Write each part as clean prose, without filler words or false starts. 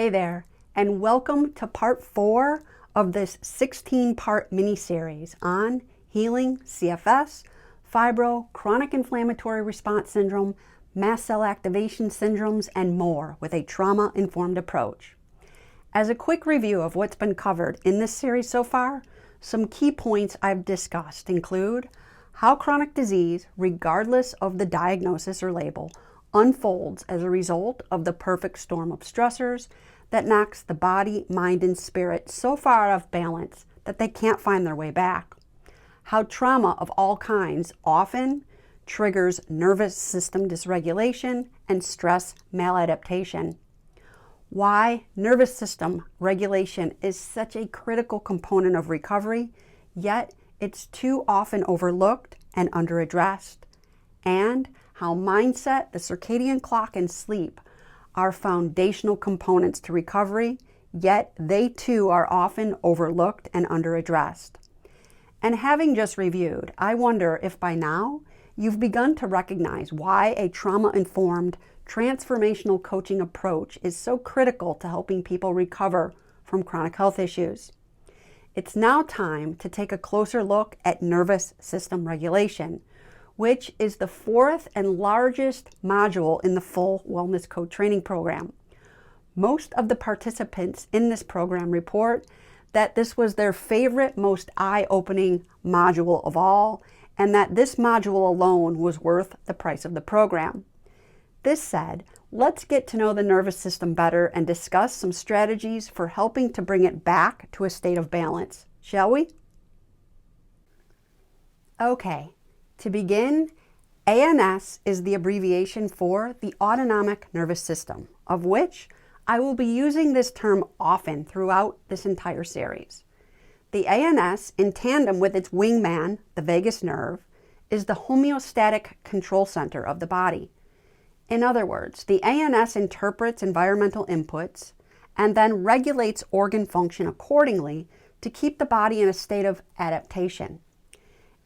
Hey there, and welcome to part 4 of this 16-part mini-series on healing CFS, Fibro, chronic inflammatory response syndrome, mast cell activation syndromes, and more with a trauma-informed approach. As a quick review of what's been covered in this series so far, some key points I've discussed include how chronic disease, regardless of the diagnosis or label, unfolds as a result of the perfect storm of stressors that knocks the body, mind, and spirit so far out of balance that they can't find their way back. How trauma of all kinds often triggers nervous system dysregulation and stress maladaptation. Why nervous system regulation is such a critical component of recovery, yet it's too often overlooked and underaddressed. And how mindset, the circadian clock, and sleep are foundational components to recovery, yet they too are often overlooked and underaddressed. And having just reviewed, I wonder if by now you've begun to recognize why a trauma-informed transformational coaching approach is so critical to helping people recover from chronic health issues. It's now time to take a closer look at nervous system regulation, which is the 4th and largest module in the full Wellness Coach training program. Most of the participants in this program report that this was their favorite, most eye-opening module of all, and that this module alone was worth the price of the program. This said, let's get to know the nervous system better and discuss some strategies for helping to bring it back to a state of balance, shall we? Okay. To begin, ANS is the abbreviation for the autonomic nervous system, of which I will be using this term often throughout this entire series. The ANS, in tandem with its wingman, the vagus nerve, is the homeostatic control center of the body. In other words, the ANS interprets environmental inputs and then regulates organ function accordingly to keep the body in a state of adaptation.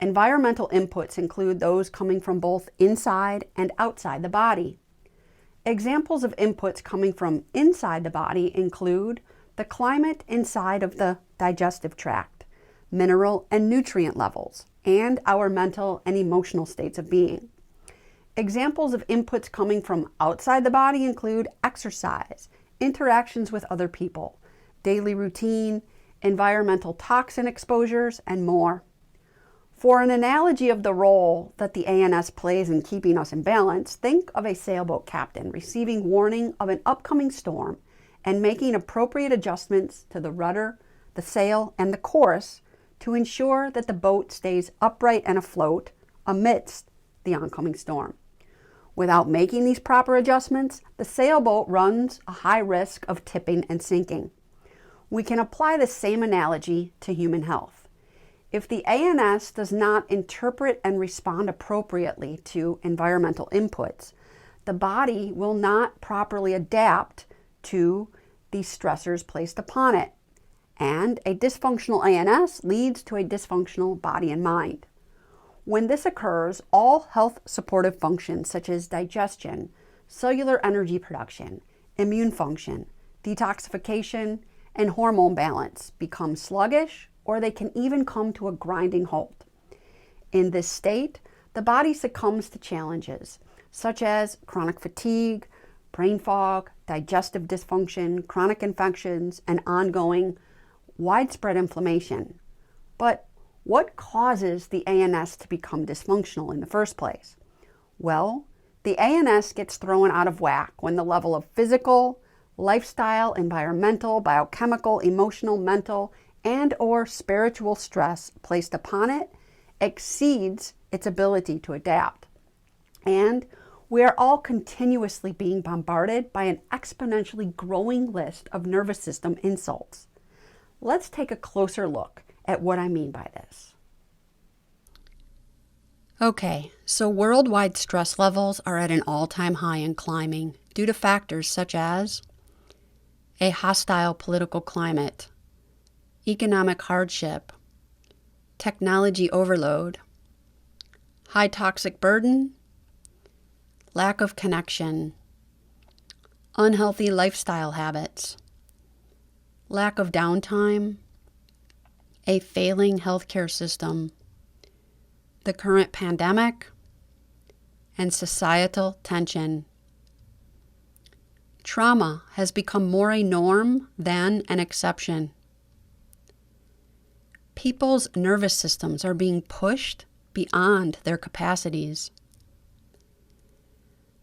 Environmental inputs include those coming from both inside and outside the body. Examples of inputs coming from inside the body include the climate inside of the digestive tract, mineral and nutrient levels, and our mental and emotional states of being. Examples of inputs coming from outside the body include exercise, interactions with other people, daily routine, environmental toxin exposures, and more. For an analogy of the role that the ANS plays in keeping us in balance, think of a sailboat captain receiving warning of an upcoming storm and making appropriate adjustments to the rudder, the sail, and the course to ensure that the boat stays upright and afloat amidst the oncoming storm. Without making these proper adjustments, the sailboat runs a high risk of tipping and sinking. We can apply the same analogy to human health. If the ANS does not interpret and respond appropriately to environmental inputs, the body will not properly adapt to these stressors placed upon it. And a dysfunctional ANS leads to a dysfunctional body and mind. When this occurs, all health supportive functions such as digestion, cellular energy production, immune function, detoxification, and hormone balance become sluggish, or they can even come to a grinding halt. In this state, the body succumbs to challenges such as chronic fatigue, brain fog, digestive dysfunction, chronic infections, and ongoing widespread inflammation. But what causes the ANS to become dysfunctional in the first place? Well, the ANS gets thrown out of whack when the level of physical, lifestyle, environmental, biochemical, emotional, mental, and or spiritual stress placed upon it exceeds its ability to adapt. And we are all continuously being bombarded by an exponentially growing list of nervous system insults. Let's take a closer look at what I mean by this. Okay, so worldwide stress levels are at an all-time high and climbing due to factors such as a hostile political climate, economic hardship, technology overload, high toxic burden, lack of connection, unhealthy lifestyle habits, lack of downtime, a failing healthcare system, the current pandemic, and societal tension. Trauma has become more a norm than an exception. People's nervous systems are being pushed beyond their capacities.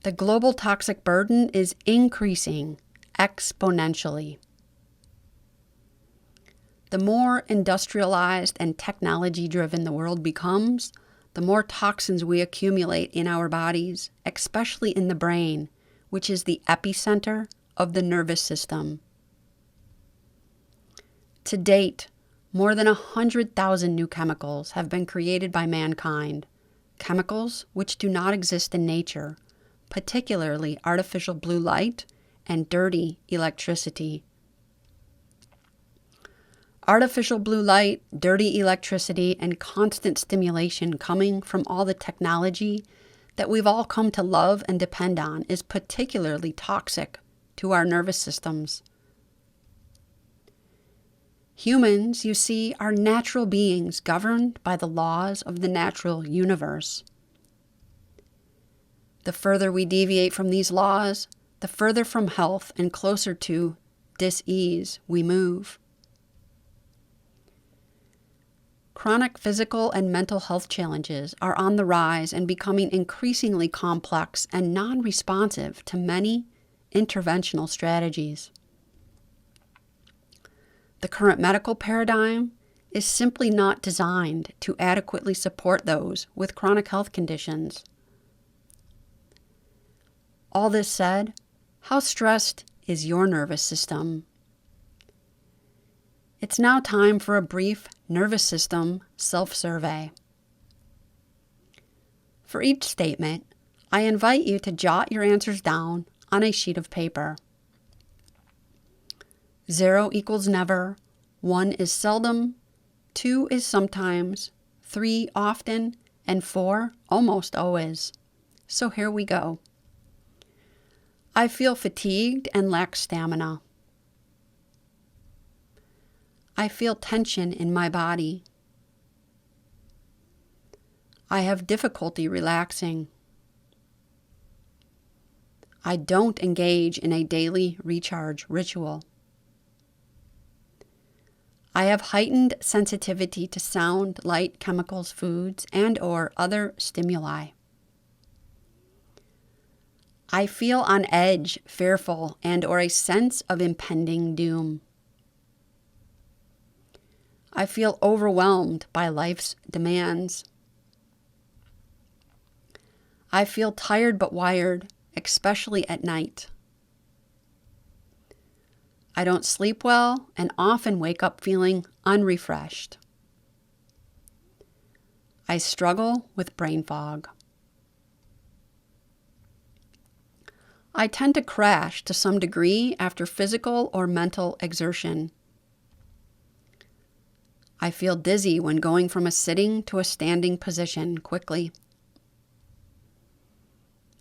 The global toxic burden is increasing exponentially. The more industrialized and technology-driven the world becomes, the more toxins we accumulate in our bodies, especially in the brain, which is the epicenter of the nervous system. To date, more than 100,000 new chemicals have been created by mankind, chemicals which do not exist in nature, particularly artificial blue light and dirty electricity. Artificial blue light, dirty electricity, and constant stimulation coming from all the technology that we've all come to love and depend on is particularly toxic to our nervous systems. Humans, you see, are natural beings governed by the laws of the natural universe. The further we deviate from these laws, the further from health and closer to dis-ease we move. Chronic physical and mental health challenges are on the rise and becoming increasingly complex and non-responsive to many interventional strategies. The current medical paradigm is simply not designed to adequately support those with chronic health conditions. All this said, how stressed is your nervous system? It's now time for a brief nervous system self-survey. For each statement, I invite you to jot your answers down on a sheet of paper. 0 equals never, 1 is seldom, 2 is sometimes, 3 often, and 4 almost always. So here we go. I feel fatigued and lack stamina. I feel tension in my body. I have difficulty relaxing. I don't engage in a daily recharge ritual. I have heightened sensitivity to sound, light, chemicals, foods, and/or other stimuli. I feel on edge, fearful, and/or a sense of impending doom. I feel overwhelmed by life's demands. I feel tired but wired, especially at night. I don't sleep well and often wake up feeling unrefreshed. I struggle with brain fog. I tend to crash to some degree after physical or mental exertion. I feel dizzy when going from a sitting to a standing position quickly.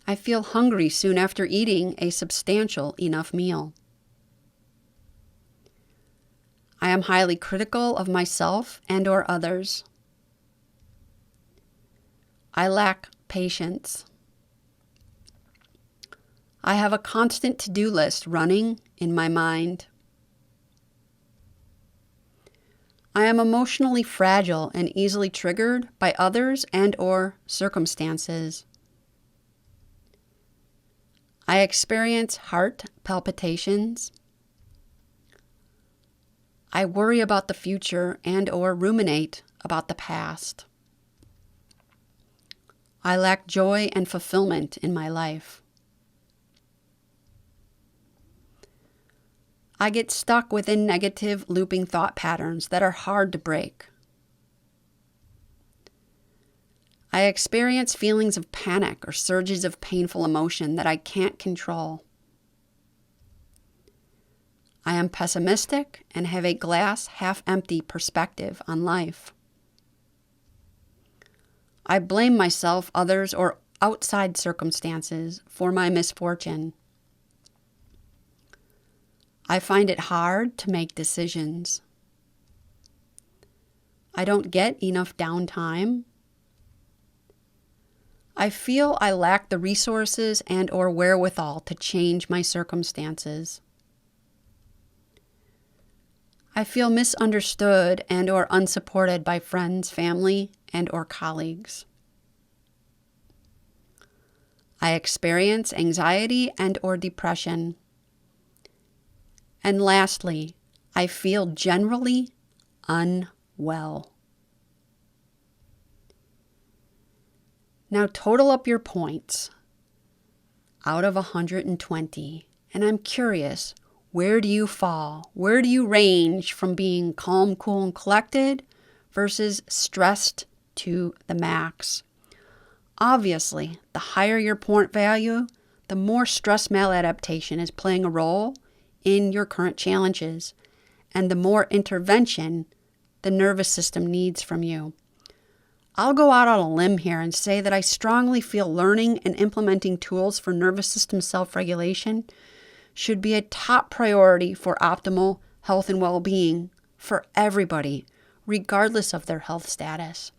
I feel hungry soon after eating a substantial enough meal. I am highly critical of myself and/or others. I lack patience. I have a constant to-do list running in my mind. I am emotionally fragile and easily triggered by others and/or circumstances. I experience heart palpitations. I worry about the future and/or ruminate about the past. I lack joy and fulfillment in my life. I get stuck within negative looping thought patterns that are hard to break. I experience feelings of panic or surges of painful emotion that I can't control. I am pessimistic and have a glass half empty perspective on life. I blame myself, others, or outside circumstances for my misfortune. I find it hard to make decisions. I don't get enough downtime. I feel I lack the resources and/or wherewithal to change my circumstances. I feel misunderstood and/or unsupported by friends, family, and/or colleagues. I experience anxiety and/or depression. And lastly, I feel generally unwell. Now total up your points out of 120, and I'm curious, where do you fall? Where do you range from being calm, cool, and collected versus stressed to the max? Obviously, the higher your point value, the more stress maladaptation is playing a role in your current challenges, and the more intervention the nervous system needs from you. I'll go out on a limb here and say that I strongly feel learning and implementing tools for nervous system self-regulation should be a top priority for optimal health and well-being for everybody, regardless of their health status.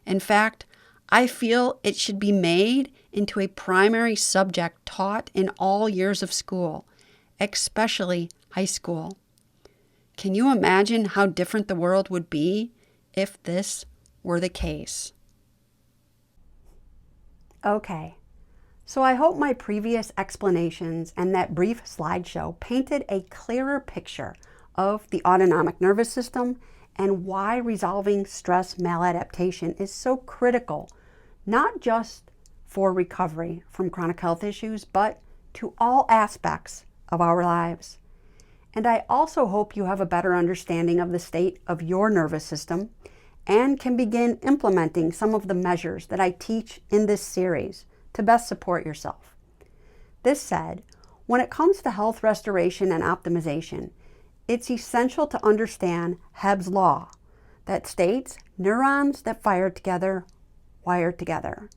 In fact, I feel it should be made into a primary subject taught in all years of school, especially high school. Can you imagine how different the world would be if this were the case? Okay, so I hope my previous explanations and that brief slideshow painted a clearer picture of the autonomic nervous system and why resolving stress maladaptation is so critical, not just for recovery from chronic health issues, but to all aspects of our lives. And I also hope you have a better understanding of the state of your nervous system and can begin implementing some of the measures that I teach in this series to best support yourself. This said, when it comes to health restoration and optimization, it's essential to understand Hebb's law that states neurons that fire together wire together.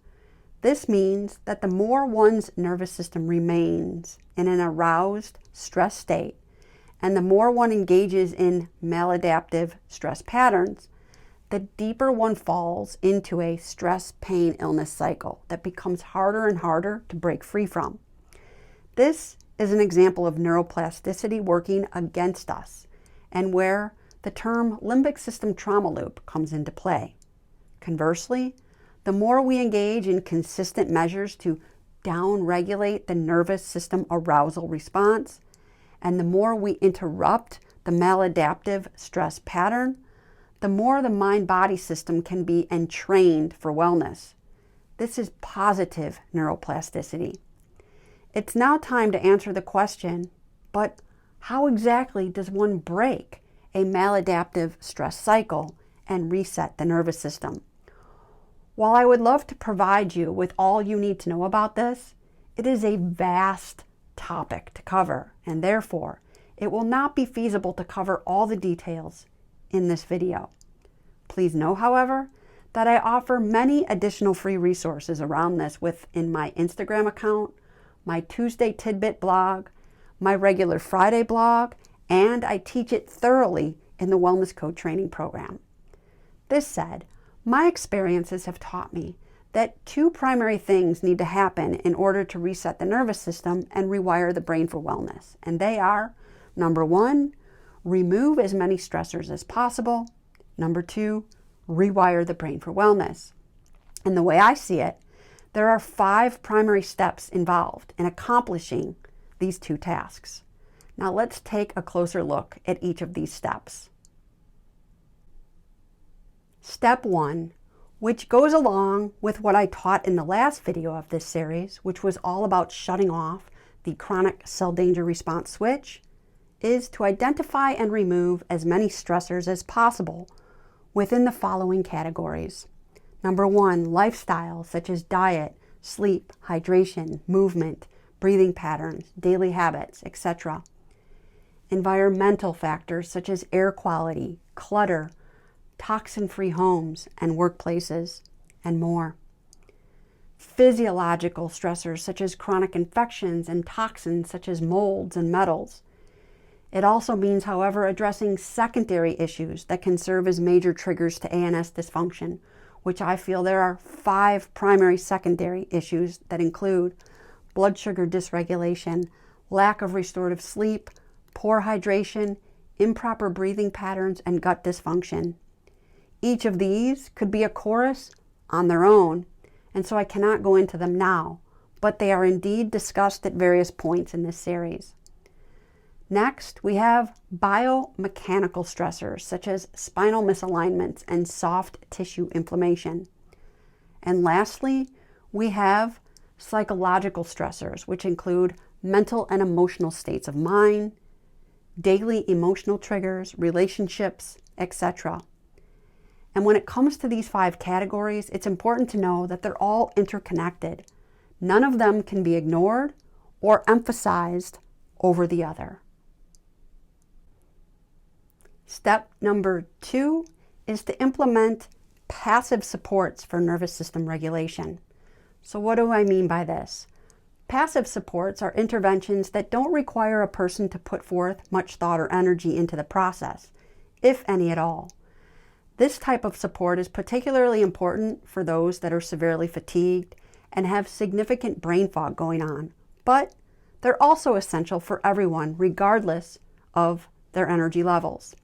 This means that the more one's nervous system remains in an aroused stress state, and the more one engages in maladaptive stress patterns, the deeper one falls into a stress, pain, illness cycle that becomes harder and harder to break free from. This is an example of neuroplasticity working against us, and where the term limbic system trauma loop comes into play. Conversely, the more we engage in consistent measures to down-regulate the nervous system arousal response, and the more we interrupt the maladaptive stress pattern, the more the mind-body system can be entrained for wellness. This is positive neuroplasticity. It's now time to answer the question, but how exactly does one break a maladaptive stress cycle and reset the nervous system? While I would love to provide you with all you need to know about this, it is a vast topic to cover, and therefore, it will not be feasible to cover all the details in this video. Please know, however, that I offer many additional free resources around this within my Instagram account, my Tuesday Tidbit blog, my regular Friday blog, and I teach it thoroughly in the Wellness Code training program. This said, my experiences have taught me that two primary things need to happen in order to reset the nervous system and rewire the brain for wellness. And they are, number one, remove as many stressors as possible. Number two, rewire the brain for wellness. And the way I see it, there are 5 primary steps involved in accomplishing these two tasks. Now let's take a closer look at each of these steps. Step 1, which goes along with what I taught in the last video of this series, which was all about shutting off the chronic cell danger response switch, is to identify and remove as many stressors as possible within the following categories. Number 1, lifestyle such as diet, sleep, hydration, movement, breathing patterns, daily habits, etc. Environmental factors such as air quality, clutter, toxin-free homes and workplaces, and more. Physiological stressors such as chronic infections and toxins such as molds and metals. It also means, however, addressing secondary issues that can serve as major triggers to ANS dysfunction, which I feel there are 5 primary secondary issues that include blood sugar dysregulation, lack of restorative sleep, poor hydration, improper breathing patterns, and gut dysfunction. Each of these could be a chorus on their own, and so I cannot go into them now, but they are indeed discussed at various points in this series. Next, we have biomechanical stressors such as spinal misalignments and soft tissue inflammation. And lastly, we have psychological stressors, which include mental and emotional states of mind, daily emotional triggers, relationships, etc. And when it comes to these 5 categories, it's important to know that they're all interconnected. None of them can be ignored or emphasized over the other. Step number 2 is to implement passive supports for nervous system regulation. So what do I mean by this? Passive supports are interventions that don't require a person to put forth much thought or energy into the process, if any at all. This type of support is particularly important for those that are severely fatigued and have significant brain fog going on, but they're also essential for everyone regardless of their energy levels.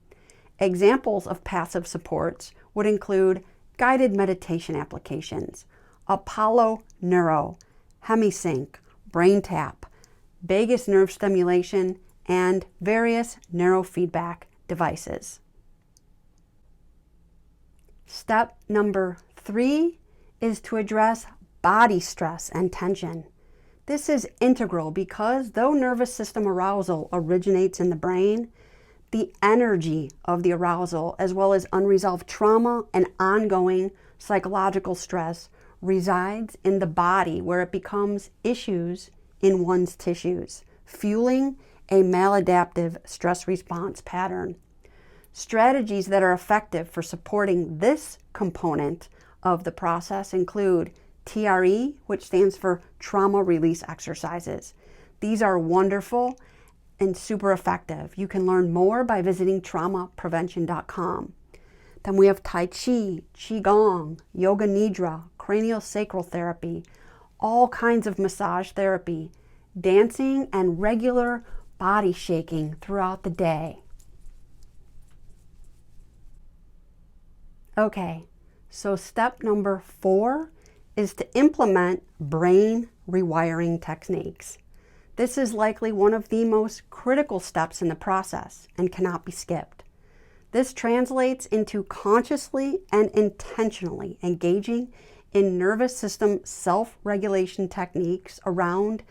Examples of passive supports would include guided meditation applications, Apollo Neuro, HemiSync, BrainTap, vagus nerve stimulation, and various neurofeedback devices. Step number 3 is to address body stress and tension. This is integral because though nervous system arousal originates in the brain, the energy of the arousal, as well as unresolved trauma and ongoing psychological stress, resides in the body where it becomes issues in one's tissues, fueling a maladaptive stress response pattern. Strategies that are effective for supporting this component of the process include TRE, which stands for trauma release exercises. These are wonderful and super effective. You can learn more by visiting traumaprevention.com. Then we have Tai Chi, Qigong, Yoga Nidra, craniosacral therapy, all kinds of massage therapy, dancing, and regular body shaking throughout the day. Okay, so step number 4 is to implement brain rewiring techniques. This is likely one of the most critical steps in the process and cannot be skipped. This translates into consciously and intentionally engaging in nervous system self-regulation techniques around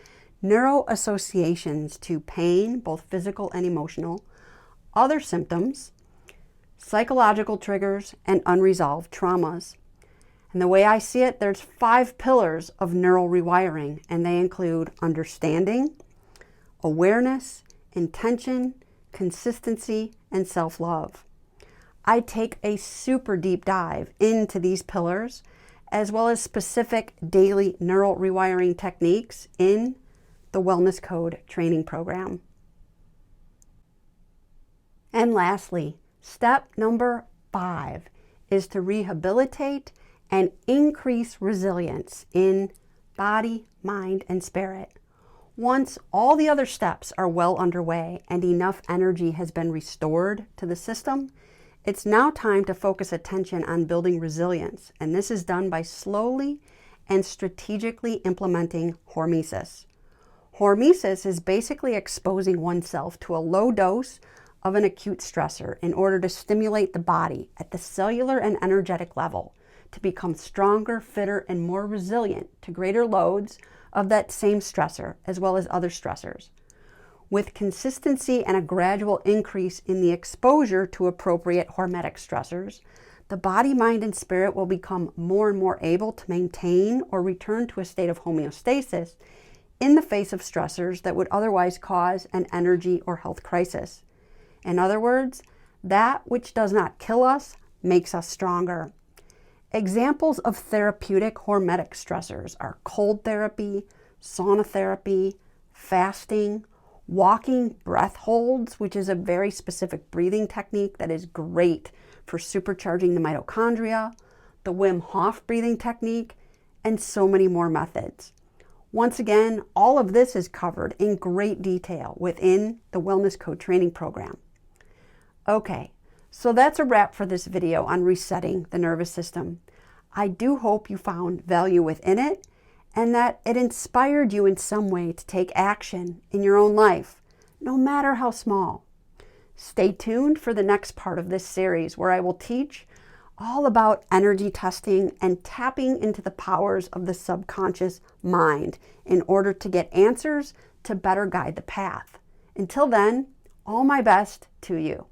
neuroassociations to pain, both physical and emotional, other symptoms, psychological triggers, and unresolved traumas. And the way I see it, there's 5 pillars of neural rewiring, and they include understanding, awareness, intention, consistency, and self-love. I take a super deep dive into these pillars, as well as specific daily neural rewiring techniques in the Wellness Code training program. And lastly, step number 5 is to rehabilitate and increase resilience in body, mind, and spirit. Once all the other steps are well underway and enough energy has been restored to the system, it's now time to focus attention on building resilience, and this is done by slowly and strategically implementing Hormesis. Hormesis is basically exposing oneself to a low dose of an acute stressor in order to stimulate the body at the cellular and energetic level to become stronger, fitter, and more resilient to greater loads of that same stressor, as well as other stressors. With consistency and a gradual increase in the exposure to appropriate hormetic stressors, the body, mind, and spirit will become more and more able to maintain or return to a state of homeostasis in the face of stressors that would otherwise cause an energy or health crisis. In other words, that which does not kill us makes us stronger. Examples of therapeutic hormetic stressors are cold therapy, sauna therapy, fasting, walking breath holds, which is a very specific breathing technique that is great for supercharging the mitochondria, the Wim Hof breathing technique, and so many more methods. Once again, all of this is covered in great detail within the Wellness Code training program. Okay, so that's a wrap for this video on resetting the nervous system. I do hope you found value within it and that it inspired you in some way to take action in your own life, no matter how small. Stay tuned for the next part of this series where I will teach all about energy testing and tapping into the powers of the subconscious mind in order to get answers to better guide the path. Until then, all my best to you.